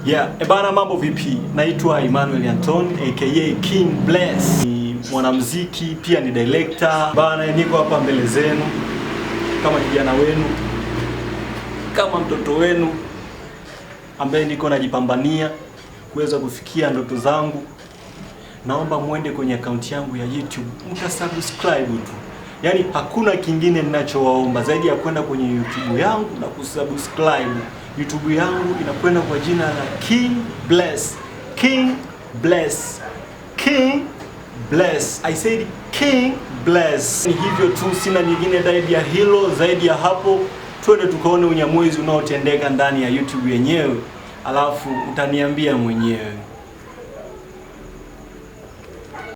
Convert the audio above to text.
Yeah, ebana mambo vipi? Naitwa Emmanuel Anton aka King Bless. Ni mwanamuziki pia ni director. Bana niko hapa mbele zenu kama kijana wenu, kama mtoto wenu ambaye niko najipambania kuweza kufikia ndoto zangu. Naomba muende kwenye account yangu ya YouTube, mtasubscribe tu. Yaani hakuna kingine ninachowaomba zaidi ya kwenda kwenye YouTube yangu na kusubscribe. YouTube yangu inakwenda kwa jina la King Bless. King Bless. King Bless. I said King Bless. Ni hivyo tu, sina nyingine zaidi ya hilo. Zaidi ya hapo, twende tukaone unyamwezi unaotendeka ndani ya YouTube yenyewe, alafu utaniambia mwenyewe.